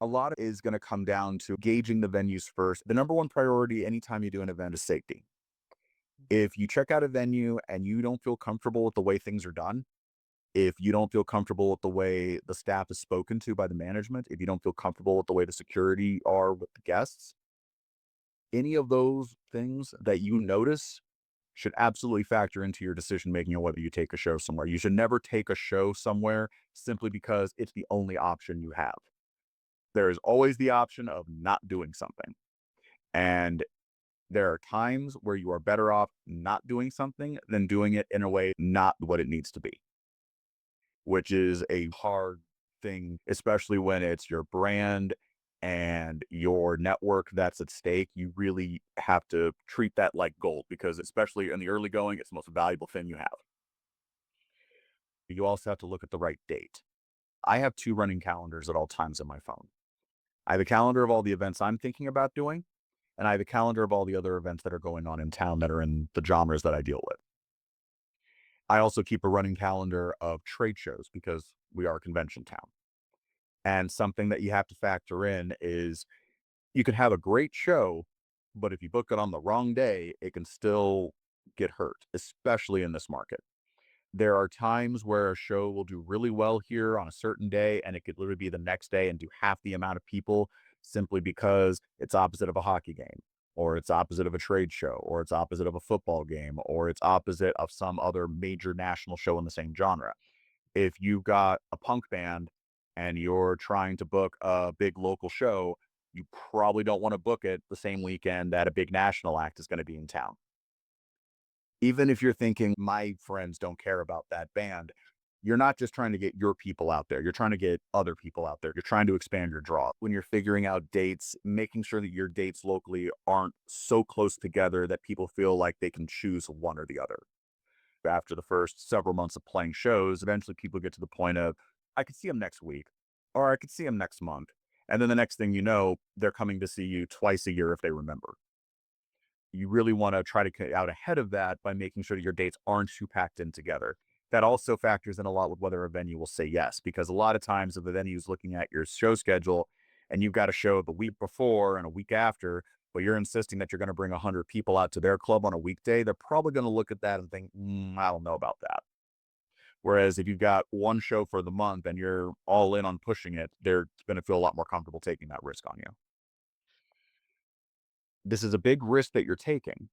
A lot is going to come down to gauging the venues first. The number one priority anytime you do an event is safety. If you check out a venue and you don't feel comfortable with the way things are done, if you don't feel comfortable with the way the staff is spoken to by the management, if you don't feel comfortable with the way the security are with the guests, any of those things that you notice should absolutely factor into your decision making on whether you take a show somewhere. You should never take a show somewhere simply because it's the only option you have. There is always the option of not doing something. And there are times where you are better off not doing something than doing it in a way not what it needs to be, which is a hard thing, especially when it's your brand and your network that's at stake. You really have to treat that like gold because, especially in the early going, it's the most valuable thing you have. You also have to look at the right date. I have two running calendars at all times on my phone. I have a calendar of all the events I'm thinking about doing, and I have a calendar of all the other events that are going on in town that are in the genres that I deal with. I also keep a running calendar of trade shows because we are a convention town. And something that you have to factor in is you could have a great show, but if you book it on the wrong day, it can still get hurt, especially in this market. There are times where a show will do really well here on a certain day, and it could literally be the next day and do half the amount of people simply because it's opposite of a hockey game, or it's opposite of a trade show, or it's opposite of a football game, or it's opposite of some other major national show in the same genre. If you've got a punk band and you're trying to book a big local show, you probably don't want to book it the same weekend that a big national act is going to be in town. Even if you're thinking, my friends don't care about that band, you're not just trying to get your people out there. You're trying to get other people out there. You're trying to expand your draw. When you're figuring out dates, making sure that your dates locally aren't so close together that people feel like they can choose one or the other. After the first several months of playing shows, eventually people get to the point of, I could see them next week, or I could see them next month. And then the next thing you know, they're coming to see you twice a year if they remember. You really want to try to get out ahead of that by making sure that your dates aren't too packed in together. That also factors in a lot with whether a venue will say yes, because a lot of times if the venue is looking at your show schedule and you've got a show the week before and a week after, but you're insisting that you're going to bring 100 people out to their club on a weekday, they're probably going to look at that and think, I don't know about that. Whereas if you've got one show for the month and you're all in on pushing it, they're going to feel a lot more comfortable taking that risk on you. This is a big risk that you're taking.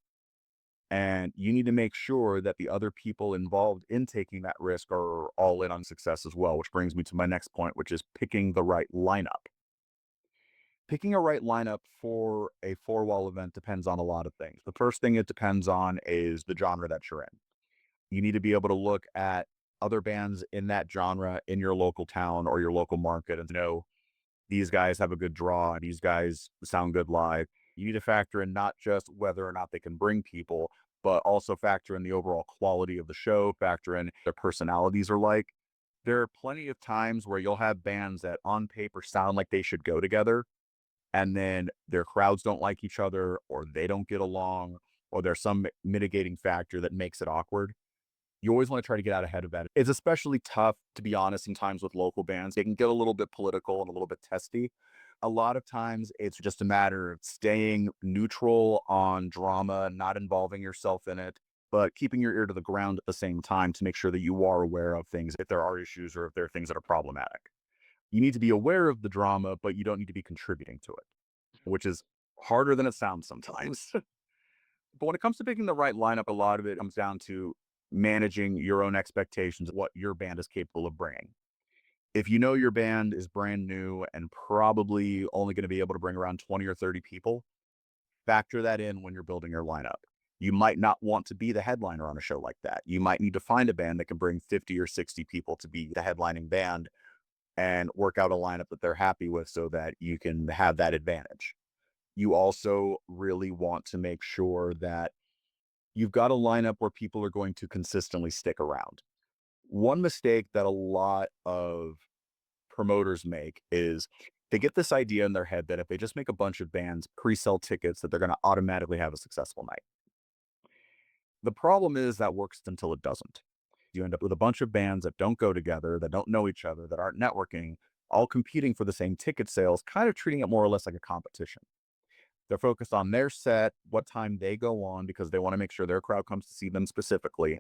And you need to make sure that the other people involved in taking that risk are all in on success as well, which brings me to my next point, which is picking the right lineup. Picking a right lineup for a four wall event depends on a lot of things. The first thing it depends on is the genre that you're in. You need to be able to look at other bands in that genre in your local town or your local market and know these guys have a good draw, these guys sound good live. You need to factor in not just whether or not they can bring people, but also factor in the overall quality of the show, factor in their personalities are like. There are plenty of times where you'll have bands that on paper sound like they should go together, and then their crowds don't like each other, or they don't get along, or there's some mitigating factor that makes it awkward. You always want to try to get out ahead of that. It's especially tough, to be honest, sometimes with local bands. They can get a little bit political and a little bit testy. A lot of times it's just a matter of staying neutral on drama, not involving yourself in it, but keeping your ear to the ground at the same time to make sure that you are aware of things if there are issues or if there are things that are problematic. You need to be aware of the drama, but you don't need to be contributing to it, which is harder than it sounds sometimes. But when it comes to picking the right lineup, a lot of it comes down to managing your own expectations, what your band is capable of bringing. If you know your band is brand new and probably only going to be able to bring around 20 or 30 people, factor that in when you're building your lineup. You might not want to be the headliner on a show like that. You might need to find a band that can bring 50 or 60 people to be the headlining band and work out a lineup that they're happy with so that you can have that advantage. You also really want to make sure that you've got a lineup where people are going to consistently stick around. One mistake that a lot of promoters make is they get this idea in their head that if they just make a bunch of bands pre-sell tickets, that they're going to automatically have a successful night. The problem is that works until it doesn't. You end up with a bunch of bands that don't go together, that don't know each other, that aren't networking, all competing for the same ticket sales, kind of treating it more or less like a competition. They're focused on their set, what time they go on, because they want to make sure their crowd comes to see them specifically.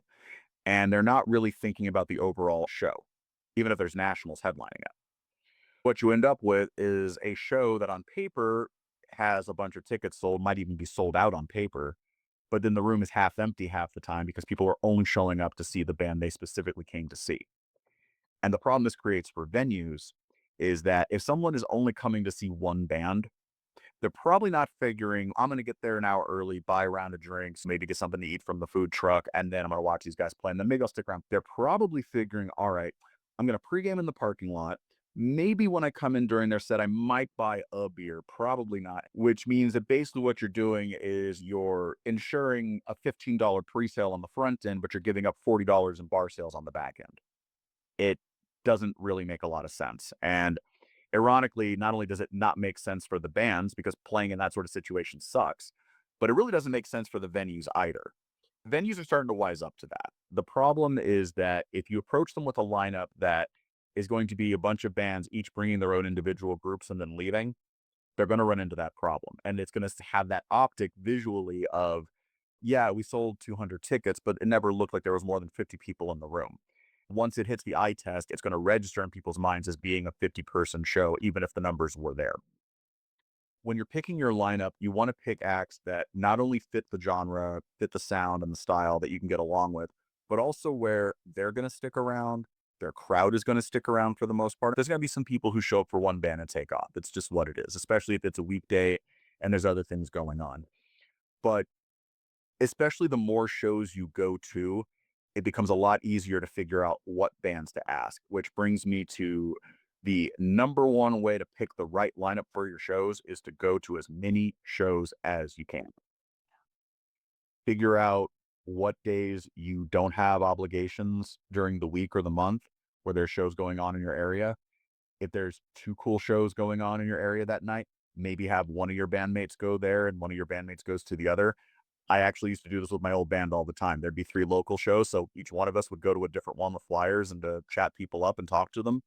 And they're not really thinking about the overall show, even if there's nationals headlining it. What you end up with is a show that on paper has a bunch of tickets sold, might even be sold out on paper, but then the room is half empty half the time because people are only showing up to see the band they specifically came to see. And the problem this creates for venues is that if someone is only coming to see one band, they're probably not figuring, I'm going to get there an hour early, buy a round of drinks, maybe get something to eat from the food truck, and then I'm going to watch these guys play. And then maybe I'll stick around. They're probably figuring, all right, I'm going to pregame in the parking lot. Maybe when I come in during their set, I might buy a beer. Probably not, which means that basically what you're doing is you're ensuring a $15 pre-sale on the front end, but you're giving up $40 in bar sales on the back end. It doesn't really make a lot of sense. And ironically, not only does it not make sense for the bands because playing in that sort of situation sucks, but it really doesn't make sense for the venues either. Venues are starting to wise up to that. The problem is that if you approach them with a lineup that is going to be a bunch of bands each bringing their own individual groups and then leaving, they're going to run into that problem. And it's going to have that optic visually of, yeah, we sold 200 tickets, but it never looked like there was more than 50 people in the room. Once it hits the eye test, it's going to register in people's minds as being a 50-person show, even if the numbers were there. When you're picking your lineup, you want to pick acts that not only fit the genre, fit the sound and the style that you can get along with, but also where they're going to stick around. Their crowd is going to stick around for the most part. There's going to be some people who show up for one band and take off. It's just what it is, especially if it's a weekday and there's other things going on. But especially the more shows you go to, it becomes a lot easier to figure out what bands to ask, which brings me to the number one way to pick the right lineup for your shows is to go to as many shows as you can. Figure out what days you don't have obligations during the week or the month where there's shows going on in your area. If there's two cool shows going on in your area that night, maybe have one of your bandmates go there and one of your bandmates goes to the other. I actually used to do this with my old band all the time. There'd be three local shows, so each one of us would go to a different one with flyers and to chat people up and talk to them.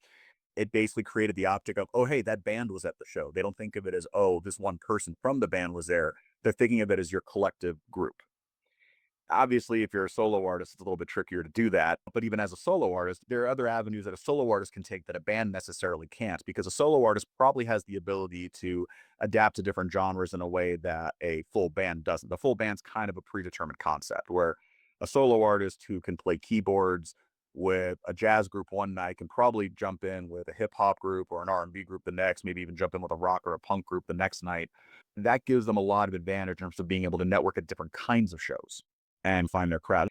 It basically created the optic of, oh, hey, that band was at the show. They don't think of it as, oh, this one person from the band was there. They're thinking of it as your collective group. Obviously, if you're a solo artist, it's a little bit trickier to do that. But even as a solo artist, there are other avenues that a solo artist can take that a band necessarily can't, because a solo artist probably has the ability to adapt to different genres in a way that a full band doesn't. The full band's kind of a predetermined concept where a solo artist who can play keyboards with a jazz group one night can probably jump in with a hip hop group or an R&B group the next, maybe even jump in with a rock or a punk group the next night. That gives them a lot of advantage in terms of being able to network at different kinds of shows and find their crowd.